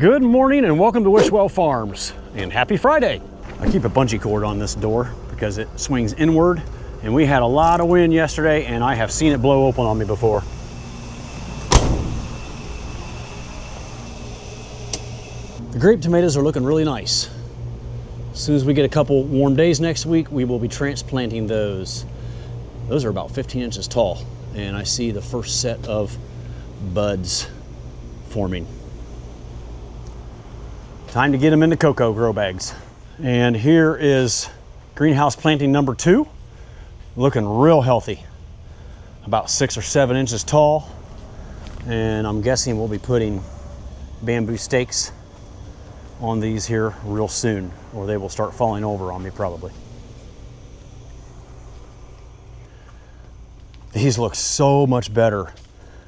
Good morning and welcome to Wishwell Farms, and happy Friday. I keep a bungee cord on this door because it swings inward, and we had a lot of wind yesterday and I have seen it blow open on me before. The grape tomatoes are looking really nice. As soon as we get a couple warm days next week, we will be transplanting those. Those are about 15 inches tall, and I see the first set of buds forming. Time to get them into cocoa grow bags. And here is greenhouse planting number 2, looking real healthy. About 6 or 7 inches tall. And I'm guessing we'll be putting bamboo stakes on these here real soon, or they will start falling over on me probably. These look so much better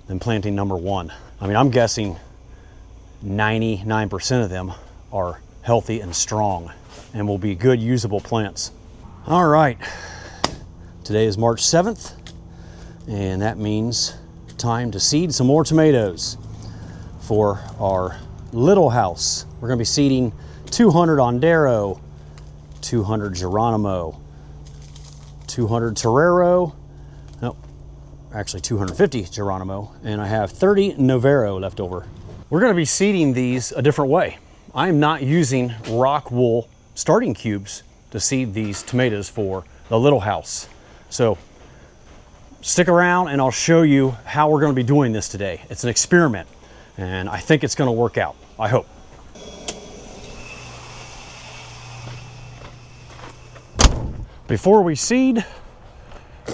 than planting number 1. I mean, I'm guessing 99% of them are healthy and strong and will be good usable plants. All right, today is March 7th, and that means time to seed some more tomatoes for our little house. We're gonna be seeding 200 Ondero, 200 Geronimo, 200 Torero, no, actually 250 Geronimo, and I have 30 Novero left over. We're gonna be seeding these a different way. I'm not using rock wool starting cubes to seed these tomatoes for the little house. So stick around and I'll show you how we're gonna be doing this today. It's an experiment and I think it's gonna work out, I hope. Before we seed,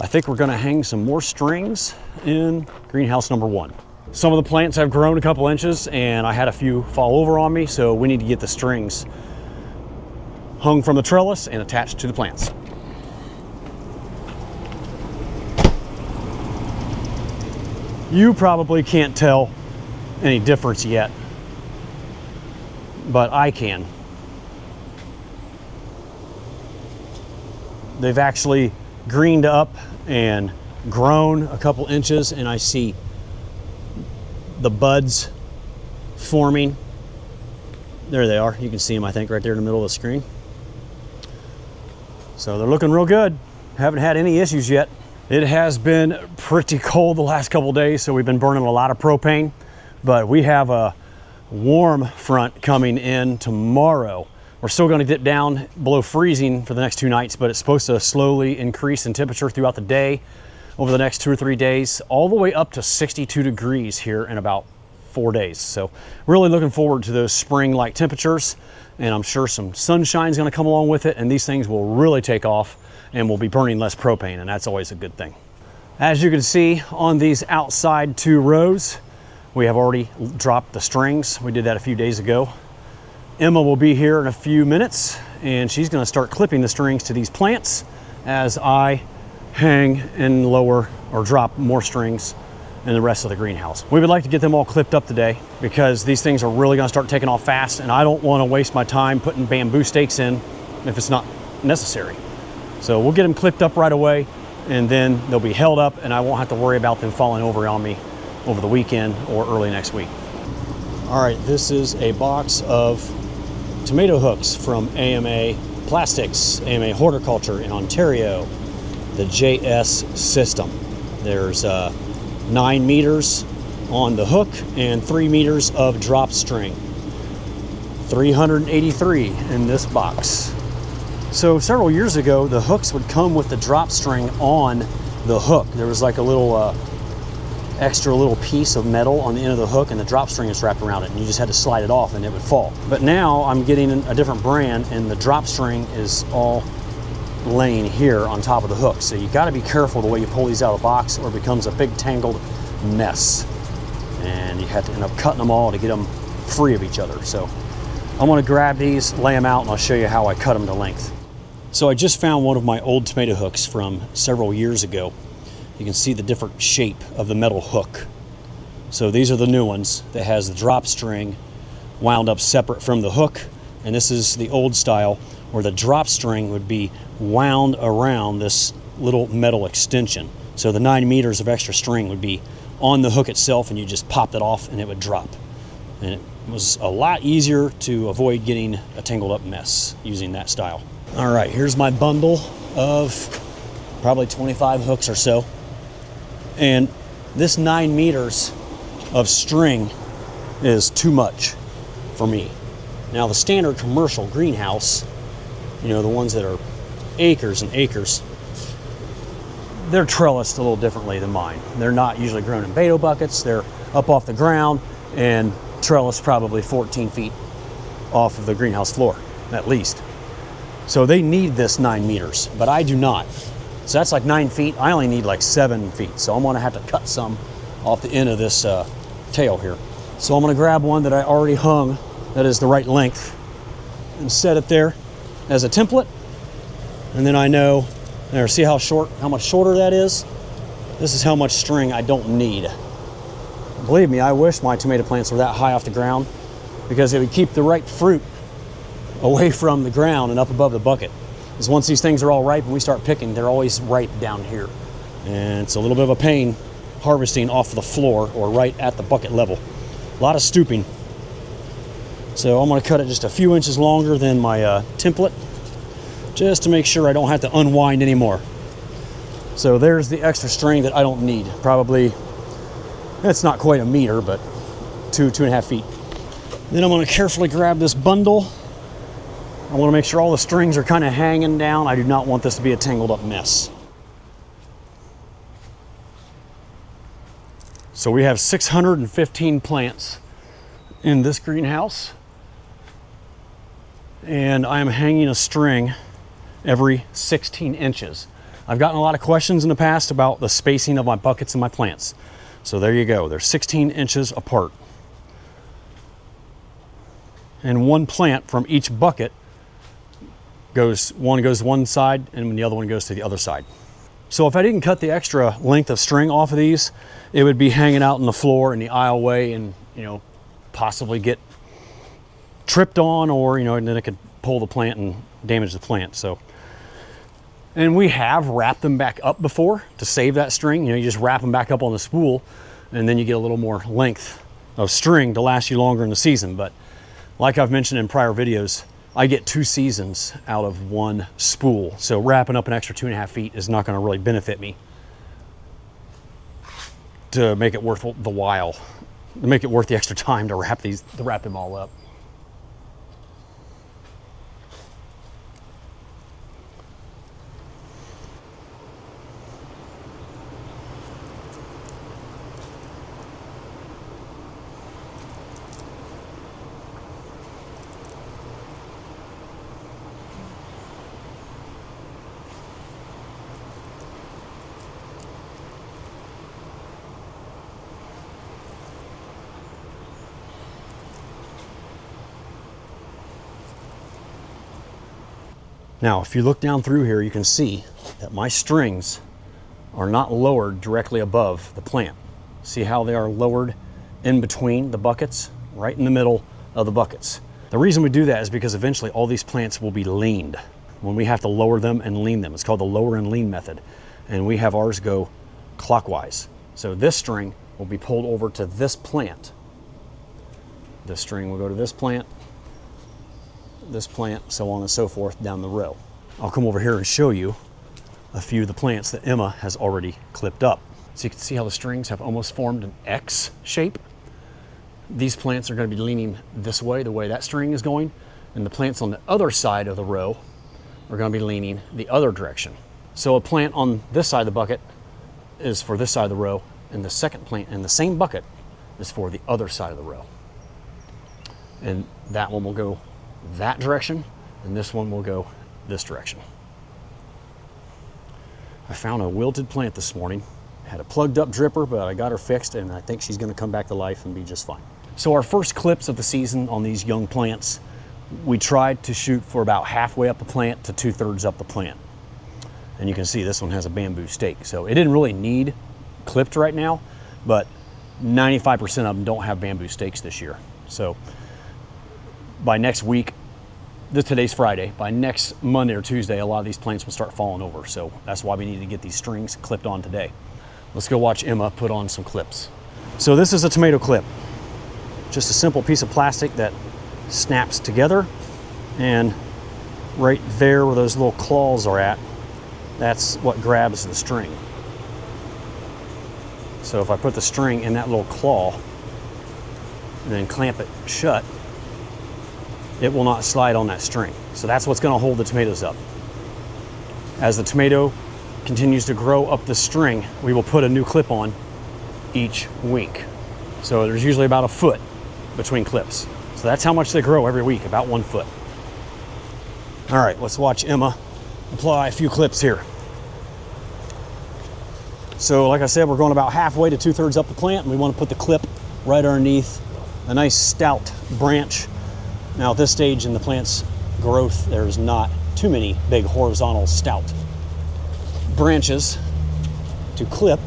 I think we're gonna hang some more strings in greenhouse number 1. Some of the plants have grown a couple inches and I had a few fall over on me, so we need to get the strings hung from the trellis and attached to the plants. You probably can't tell any difference yet, but I can. They've actually greened up and grown a couple inches, and I see the buds forming. There they are. You can see them, I think, right there in the middle of the screen. So they're looking real good. Haven't had any issues yet. It has been pretty cold the last couple days, so we've been burning a lot of propane, but we have a warm front coming in tomorrow. We're still going to dip down below freezing for the next 2 nights, but it's supposed to slowly increase in temperature throughout the day over the next 2 or 3 days, all the way up to 62 degrees here in about 4 days. So really looking forward to those spring-like temperatures, and I'm sure some sunshine is going to come along with it, and these things will really take off and we'll be burning less propane, and that's always a good thing. As you can see on these outside 2 rows, we have already dropped the strings. We did that a few days ago. Emma will be here in a few minutes, and she's going to start clipping the strings to these plants as I hang and lower or drop more strings in the rest of the greenhouse. We would like to get them all clipped up today because these things are really going to start taking off fast, and I don't want to waste my time putting bamboo stakes in if it's not necessary. So we'll get them clipped up right away, and then they'll be held up and I won't have to worry about them falling over on me over the weekend or early next week. All right, this is a box of tomato hooks from AMA Plastics, AMA Horticulture in Ontario, the JS system. There's 9 meters on the hook and 3 meters of drop string. 383 in this box. So several years ago, the hooks would come with the drop string on the hook. There was like a little extra little piece of metal on the end of the hook, and the drop string is wrapped around it, and you just had to slide it off and it would fall. But now I'm getting a different brand, and the drop string is all laying here on top of the hook. So you got to be careful the way you pull these out of the box, or it becomes a big tangled mess, and you have to end up cutting them all to get them free of each other. So I'm going to grab these, lay them out, and I'll show you how I cut them to length. So I just found one of my old tomato hooks from several years ago. You can see the different shape of the metal hook. So these are the new ones that has the drop string wound up separate from the hook, and this is the old style where the drop string would be wound around this little metal extension. So the 9 meters of extra string would be on the hook itself, and you just popped it off and it would drop. And it was a lot easier to avoid getting a tangled up mess using that style. All right, here's my bundle of probably 25 hooks or so. And this 9 meters of string is too much for me. Now the standard commercial greenhouse, you know, the ones that are acres and acres, they're trellised a little differently than mine. They're not usually grown in beto buckets. They're up off the ground and trellised probably 14 feet off of the greenhouse floor, at least. So they need this 9 meters, but I do not. So that's like 9 feet. I only need like 7 feet. So I'm gonna have to cut some off the end of this tail here. So I'm gonna grab one that I already hung that is the right length and set it there as a template. And then I know, there, see how much shorter that is? This is how much string I don't need. Believe me, I wish my tomato plants were that high off the ground, because it would keep the ripe fruit away from the ground and up above the bucket. Because once these things are all ripe and we start picking, they're always ripe down here. And it's a little bit of a pain harvesting off the floor or right at the bucket level. A lot of stooping. So I'm gonna cut it just a few inches longer than my template, just to make sure I don't have to unwind anymore. So there's the extra string that I don't need. Probably, it's not quite a meter, but 2.5 feet. Then I'm gonna carefully grab this bundle. I wanna make sure all the strings are kind of hanging down. I do not want this to be a tangled up mess. So we have 615 plants in this greenhouse, and I am hanging a string every 16 inches. I've gotten a lot of questions in the past about the spacing of my buckets and my plants. So there you go, they're 16 inches apart. And one plant from each bucket one goes one side and the other one goes to the other side. So if I didn't cut the extra length of string off of these, it would be hanging out on the floor in the aisleway and, you know, possibly get tripped on, or, you know, and then it could pull the plant and damage the plant. So, and we have wrapped them back up before to save that string. You know, you just wrap them back up on the spool and then you get a little more length of string to last you longer in the season. But like I've mentioned in prior videos, I get 2 seasons out of one spool. So wrapping up an extra 2.5 feet is not gonna really benefit me to make it worth the while, to make it worth the extra time to wrap them all up. Now, if you look down through here, you can see that my strings are not lowered directly above the plant. See how they are lowered in between the buckets, right in the middle of the buckets. The reason we do that is because eventually all these plants will be leaned when we have to lower them and lean them. It's called the lower and lean method. And we have ours go clockwise. So this string will be pulled over to this plant. This string will go to this plant, so on and so forth down the row. I'll come over here and show you a few of the plants that Emma has already clipped up. So you can see how the strings have almost formed an X shape. These plants are going to be leaning this way, the way that string is going, and the plants on the other side of the row are going to be leaning the other direction. So a plant on this side of the bucket is for this side of the row, and the second plant in the same bucket is for the other side of the row. And that one will go that direction, and this one will go this direction. I found a wilted plant this morning. Had a plugged up dripper, but I got her fixed, and I think she's going to come back to life and be just fine. So our first clips of the season on these young plants, we tried to shoot for about halfway up the plant to 2/3 up the plant. And you can see this one has a bamboo stake. So it didn't really need clipped right now, but 95% of them don't have bamboo stakes this year. So by next week, today's Friday, by next Monday or Tuesday, a lot of these plants will start falling over. So that's why we need to get these strings clipped on today. Let's go watch Emma put on some clips. So this is a tomato clip. just a simple piece of plastic that snaps together, and right there where those little claws are at, that's what grabs the string. So if I put the string in that little claw and then clamp it shut, it will not slide on that string. So that's what's going to hold the tomatoes up. As the tomato continues to grow up the string, we will put a new clip on each week. So there's usually about a foot between clips. So that's how much they grow every week, about 1 foot. All right, let's watch Emma apply a few clips here. So like I said, we're going about halfway to 2/3 up the plant, and we want to put the clip right underneath a nice stout branch. Now at this stage in the plant's growth, there's not too many big horizontal stout branches to clip.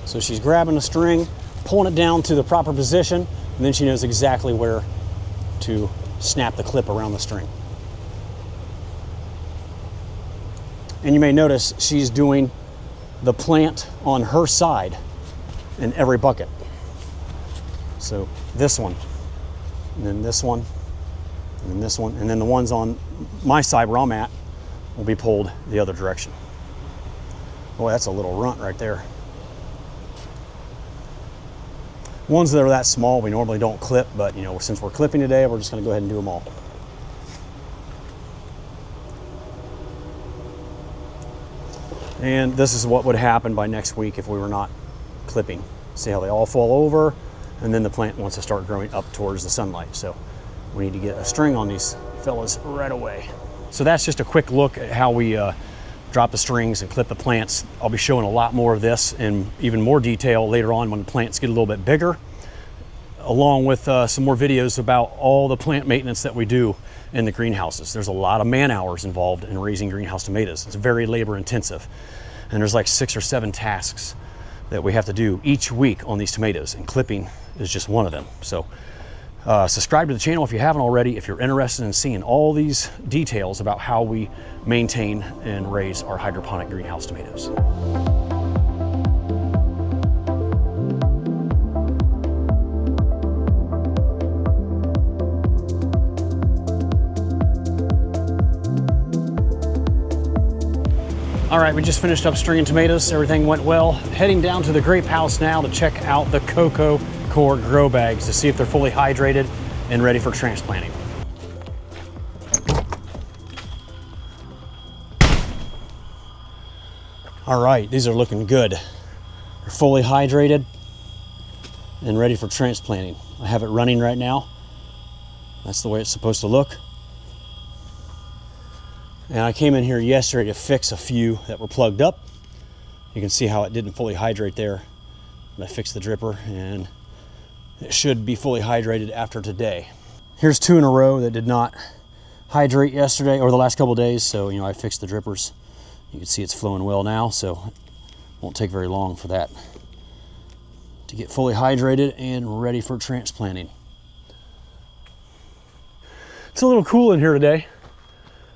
So she's grabbing the string, pulling it down to the proper position, and then she knows exactly where to snap the clip around the string. And you may notice she's doing the plant on her side in every bucket. So this one, and then this one, and then this one, and then the ones on my side where I'm at will be pulled the other direction. Boy, that's a little runt right there. Ones that are that small, we normally don't clip, but you know, since we're clipping today, we're just gonna go ahead and do them all. And this is what would happen by next week if we were not clipping. See how they all fall over, and then the plant wants to start growing up towards the sunlight. So we need to get a string on these fellas right away. So that's just a quick look at how we drop the strings and clip the plants. I'll be showing a lot more of this in even more detail later on when the plants get a little bit bigger, along with some more videos about all the plant maintenance that we do in the greenhouses. There's a lot of man hours involved in raising greenhouse tomatoes. It's very labor intensive, and there's like 6 or 7 tasks that we have to do each week on these tomatoes, and clipping is just one of them. So subscribe to the channel if you haven't already, if you're interested in seeing all these details about how we maintain and raise our hydroponic greenhouse tomatoes. All right, we just finished up stringing tomatoes. Everything went well. Heading down to the grape house now to check out the cocoa core grow bags to see if they're fully hydrated and ready for transplanting. All right, these are looking good. They're fully hydrated and ready for transplanting. I have it running right now. That's the way it's supposed to look. And I came in here yesterday to fix a few that were plugged up. You can see how it didn't fully hydrate there. And I fixed the dripper, and it should be fully hydrated after today. Here's 2 in a row that did not hydrate yesterday or the last couple of days. So, you know, I fixed the drippers. You can see it's flowing well now, so it won't take very long for that to get fully hydrated and ready for transplanting. It's a little cool in here today.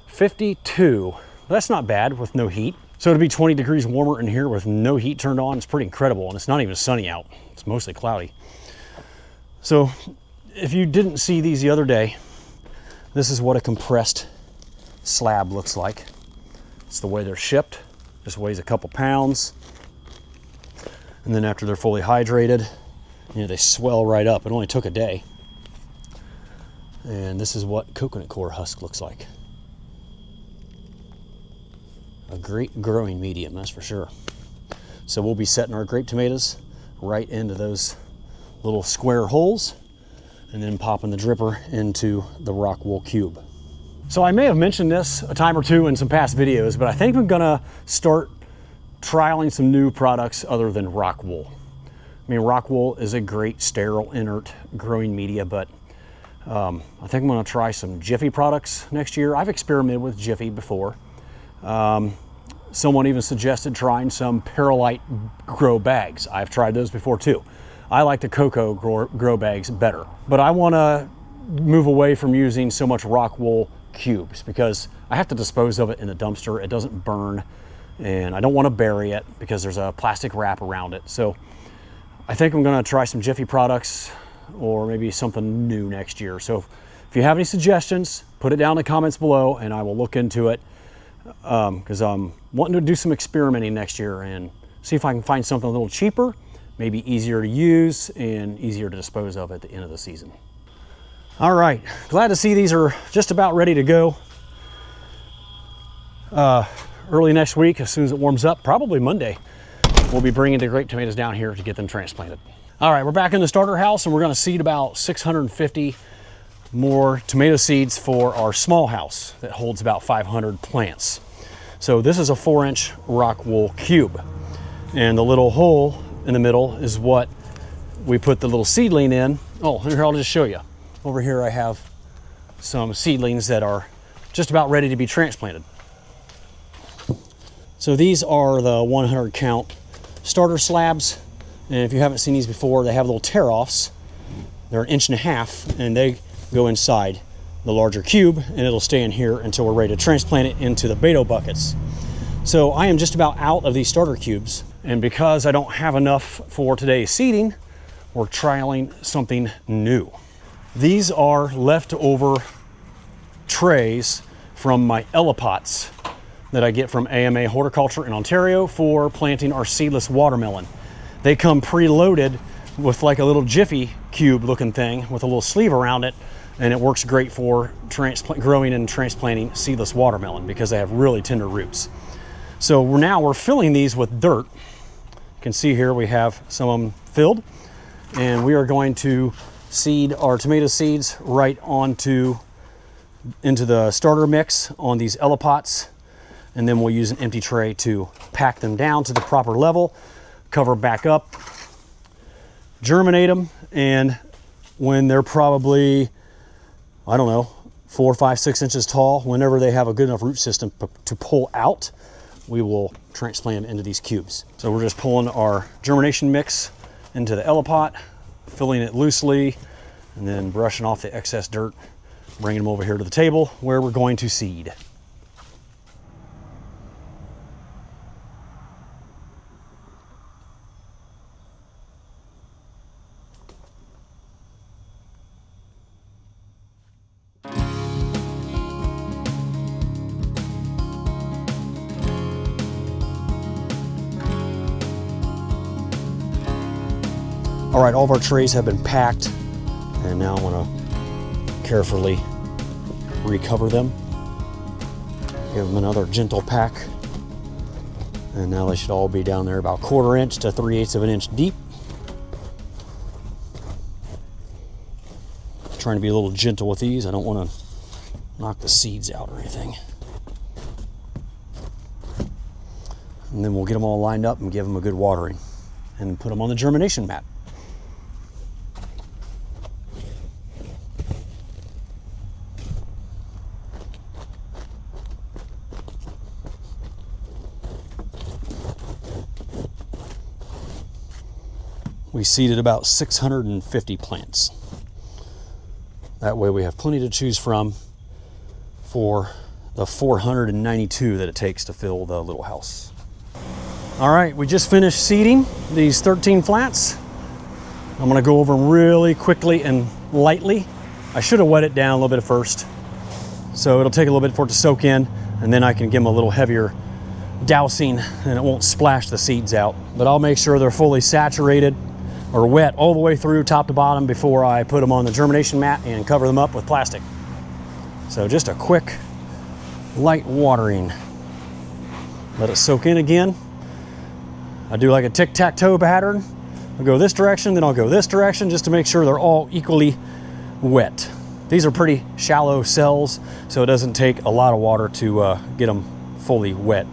52. That's not bad with no heat. So to be 20 degrees warmer in here with no heat turned on, it's pretty incredible. And it's not even sunny out. It's mostly cloudy. So if you didn't see these the other day, this is what a compressed slab looks like. It's the way they're shipped. Just weighs a couple pounds. And then after they're fully hydrated, you know, they swell right up. It only took a day. And this is what coconut core husk looks like. A great growing medium, that's for sure. So we'll be setting our grape tomatoes right into those little square holes and then popping the dripper into the rock wool cube. So I may have mentioned this a time or two in some past videos, but I think I'm gonna start trialing some new products other than rock wool. I mean, rock wool is a great sterile, inert growing media, but I think I'm gonna try some Jiffy products next year. I've experimented with Jiffy before. Someone even suggested trying some Perlite grow bags. I've tried those before too. I like the cocoa grow bags better, but I want to move away from using so much rock wool cubes because I have to dispose of it in the dumpster. It doesn't burn and I don't want to bury it because there's a plastic wrap around it. So I think I'm going to try some Jiffy products or maybe something new next year. So if you have any suggestions, put it down in the comments below and I will look into it, because I'm wanting to do some experimenting next year and see if I can find something a little cheaper, maybe easier to use and easier to dispose of at the end of the season. All right, glad to see these are just about ready to go. Early next week, as soon as it warms up, probably Monday, we'll be bringing the grape tomatoes down here to get them transplanted. All right, we're back in the starter house and we're gonna seed about 650 more tomato seeds for our small house that holds about 500 plants. So this is a 4-inch rock wool cube. And the little hole in the middle is what we put the little seedling in. Oh, here, I'll just show you. Over here I have some seedlings that are just about ready to be transplanted. So these are the 100 count starter slabs. And if you haven't seen these before, they have little tear-offs. They're 1.5 inches and they go inside the larger cube and it'll stay in here until we're ready to transplant it into the Beto buckets. So I am just about out of these starter cubes. And because I don't have enough for today's seeding, we're trialing something new. These are leftover trays from my Ellipots that I get from AMA Horticulture in Ontario for planting our seedless watermelon. They come preloaded with like a little Jiffy cube looking thing with a little sleeve around it, and it works great for growing and transplanting seedless watermelon because they have really tender roots. So we're filling these with dirt. You can see here we have some of them filled, and we are going to seed our tomato seeds right into the starter mix on these Ellipots, and then we'll use an empty tray to pack them down to the proper level, cover back up, germinate them, and when they're probably, I don't know, 4, 5, 6 inches tall, whenever they have a good enough root system to pull out, we will transplant them into these cubes. So we're just pulling our germination mix into the Ellipot, filling it loosely, and then brushing off the excess dirt, bringing them over here to the table where we're going to seed. All right, all of our trays have been packed, and now I'm gonna carefully recover them. Give them another gentle pack. And now they should all be down there about 1/4 inch to 3/8 of an inch deep. Trying to be a little gentle with these. I don't wanna knock the seeds out or anything. And then we'll get them all lined up and give them a good watering and put them on the germination mat. We seeded about 650 plants. That way we have plenty to choose from for the 492 that it takes to fill the little house. All right, we just finished seeding these 13 flats. I'm gonna go over them really quickly and lightly. I should have wet it down a little bit at first, so it'll take a little bit for it to soak in, and then I can give them a little heavier dousing and it won't splash the seeds out. But I'll make sure they're fully saturated or wet all the way through top to bottom before I put them on the germination mat and cover them up with plastic. So just a quick light watering. Let it soak in again. I do like a tic-tac-toe pattern. I'll go this direction, then I'll go this direction just to make sure they're all equally wet. These are pretty shallow cells, so it doesn't take a lot of water to get them fully wet.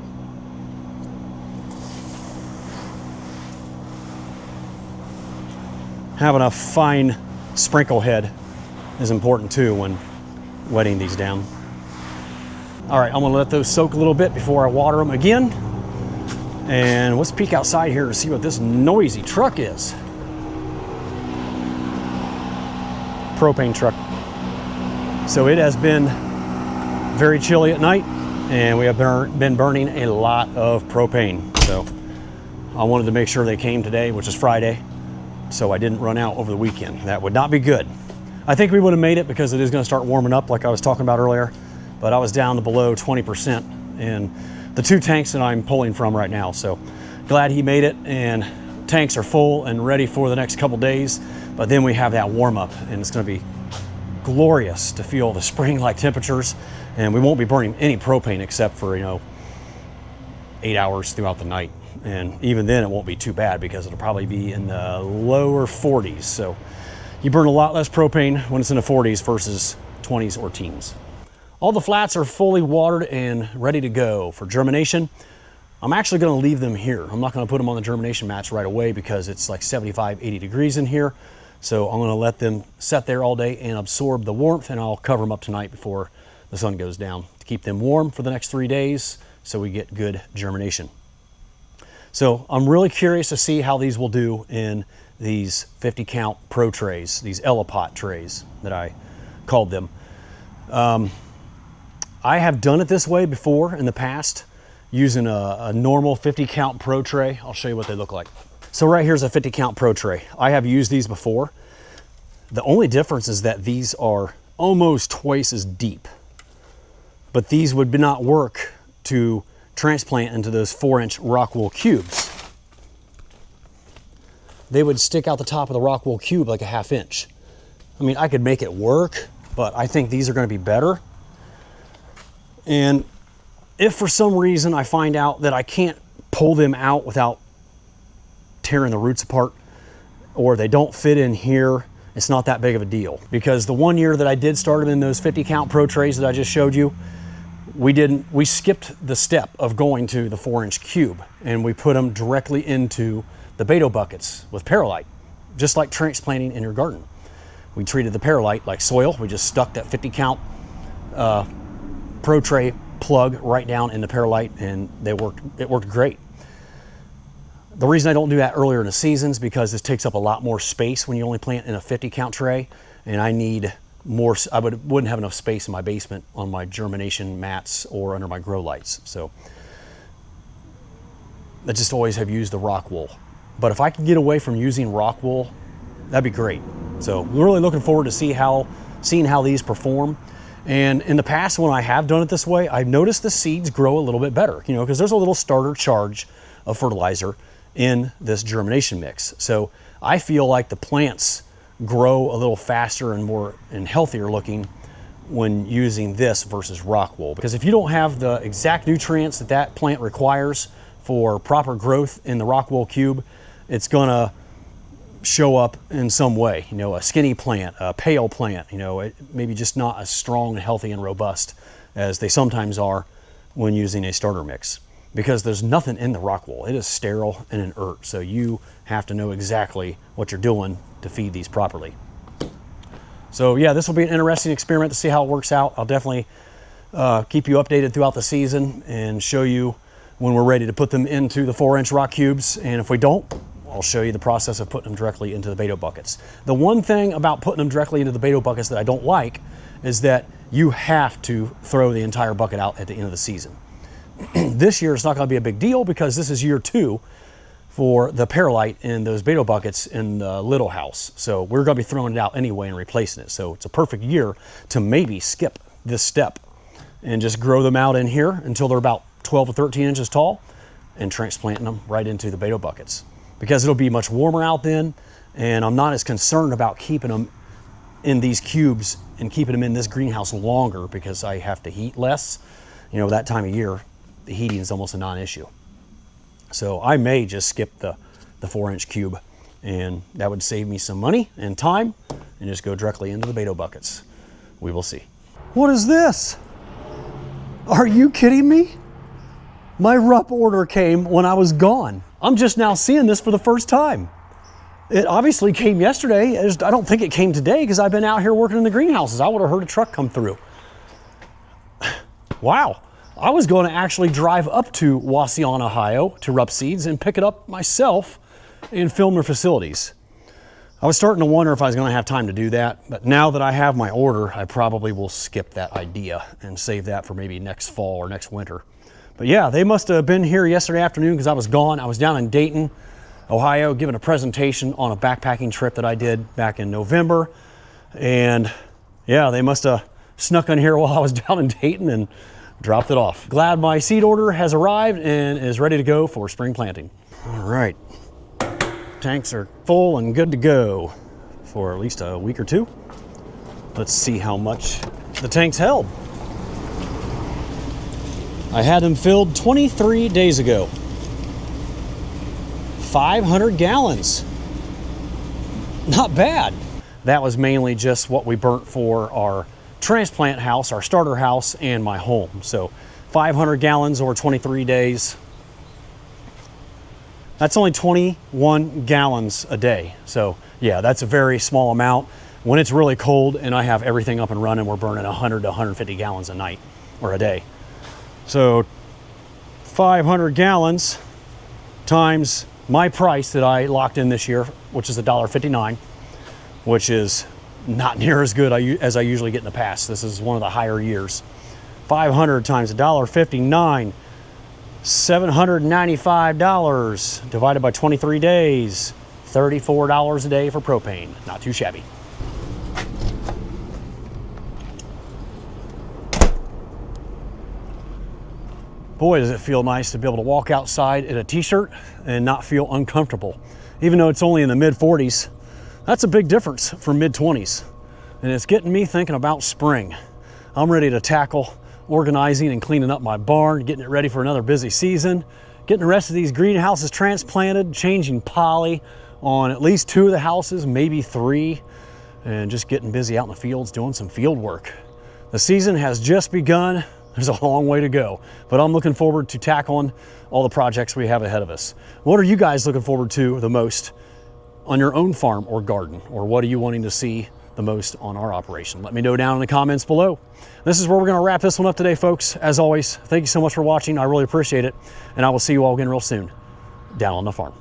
Having a fine sprinkle head is important too when wetting these down. All right, I'm gonna let those soak a little bit before I water them again. And let's peek outside here to see what this noisy truck is. Propane truck. So it has been very chilly at night, and we have been burning a lot of propane. So I wanted to make sure they came today, which is Friday, so I didn't run out over the weekend. That would not be good. I think we would have made it because it is going to start warming up like I was talking about earlier, but I was down to below 20% in the 2 tanks that I'm pulling from right now. So glad he made it, and tanks are full and ready for the next couple days. But then we have that warm up, and it's going to be glorious to feel the spring-like temperatures, and we won't be burning any propane except for 8 hours throughout the night. And even then it won't be too bad because it'll probably be in the lower 40s. So you burn a lot less propane when it's in the 40s versus 20s or teens. All the flats are fully watered and ready to go for germination. I'm actually going to leave them here. I'm not going to put them on the germination mats right away because it's like 75, 80 degrees in here. So I'm going to let them set there all day and absorb the warmth, and I'll cover them up tonight before the sun goes down to keep them warm for the next 3 days so we get good germination. So I'm really curious to see how these will do in these 50 count pro trays, these Ellipot trays that I called them. I have done it this way before in the past using a normal 50 count pro tray. I'll show you what they look like. So right here's a 50 count pro tray. I have used these before. The only difference is that these are almost twice as deep, but these would not work to transplant into those 4-inch rock wool cubes. They would stick out the top of the rock wool cube like a 1/2 inch. I mean, I could make it work, but I think these are going to be better. And if for some reason I find out that I can't pull them out without tearing the roots apart, or they don't fit in here, it's not that big of a deal. Because the 1 year that I did start them in those 50 count pro trays that I just showed you, we skipped the step of going to the 4-inch cube, and we put them directly into the Beto buckets with perlite, just like transplanting in your garden. We treated the perlite like soil. We just stuck that 50 count pro tray plug right down in the perlite, and it worked great. The reason I don't do that earlier in the season is because this takes up a lot more space when you only plant in a 50 count tray, and I need more. I wouldn't have enough space in my basement on my germination mats or under my grow lights. So I just always have used the rock wool. But if I can get away from using rock wool, that'd be great. So we're really looking forward to seeing how these perform. And in the past, when I have done it this way, I've noticed the seeds grow a little bit better, because there's a little starter charge of fertilizer in this germination mix. So I feel like the plants grow a little faster and more and healthier looking when using this versus rock wool. Because if you don't have the exact nutrients that plant requires for proper growth in the rock wool cube, it's gonna show up in some way. A skinny plant, a pale plant, maybe just not as strong and healthy and robust as they sometimes are when using a starter mix. Because there's nothing in the rock wool. It is sterile and inert, so you have to know exactly what you're doing to feed these properly. So yeah, this will be an interesting experiment to see how it works out. I'll definitely keep you updated throughout the season and show you when we're ready to put them into the 4-inch rock cubes. And if we don't, I'll show you the process of putting them directly into the Beto buckets. The one thing about putting them directly into the Beto buckets that I don't like is that you have to throw the entire bucket out at the end of the season. This year it's not going to be a big deal because this is year 2 for the perlite in those Beto buckets in the little house. So we're going to be throwing it out anyway and replacing it. So it's a perfect year to maybe skip this step and just grow them out in here until they're about 12 or 13 inches tall and transplanting them right into the Beto buckets. Because it'll be much warmer out then, and I'm not as concerned about keeping them in these cubes and keeping them in this greenhouse longer because I have to heat less. That time of year, the heating is almost a non-issue. So I may just skip the 4-inch cube, and that would save me some money and time and just go directly into the Beto buckets. We will see. What is this? Are you kidding me? My RUP order came when I was gone. I'm just now seeing this for the first time. It obviously came yesterday. I don't think it came today because I've been out here working in the greenhouses. I would have heard a truck come through. Wow. I was going to actually drive up to Wauseon, Ohio to RUP Seeds and pick it up myself and film their facilities. I was starting to wonder if I was going to have time to do that, but now that I have my order, I probably will skip that idea and save that for maybe next fall or next winter. But yeah, they must have been here yesterday afternoon because I was gone. I was down in Dayton, Ohio, giving a presentation on a backpacking trip that I did back in November. And yeah, they must have snuck in here while I was down in Dayton and dropped it off. Glad my seed order has arrived and is ready to go for spring planting. All right. Tanks are full and good to go for at least a week or two. Let's see how much the tanks held. I had them filled 23 days ago. 500 gallons. Not bad. That was mainly just what we burnt for our transplant house, our starter house, and my home. So 500 gallons over 23 days. That's only 21 gallons a day. So yeah, that's a very small amount. When it's really cold and I have everything up and running, we're burning 100 to 150 gallons a night or a day. So 500 gallons times my price that I locked in this year, which is $1.59, which is not near as good as I usually get in the past. This is one of the higher years. 500 times $1.59. $795 divided by 23 days, $34 a day for propane. Not too shabby. Boy, does it feel nice to be able to walk outside in a t-shirt and not feel uncomfortable. Even though it's only in the mid 40s, that's a big difference from mid 20s. And it's getting me thinking about spring. I'm ready to tackle organizing and cleaning up my barn, getting it ready for another busy season, getting the rest of these greenhouses transplanted, changing poly on at least 2 of the houses, maybe 3, and just getting busy out in the fields doing some field work. The season has just begun. There's a long way to go, but I'm looking forward to tackling all the projects we have ahead of us. What are you guys looking forward to the most on your own farm or garden, or what are you wanting to see the most on our operation? Let me know down in the comments below. This is where we're going to wrap this one up today, folks. As always, thank you so much for watching. I really appreciate it, and I will see you all again real soon down on the farm.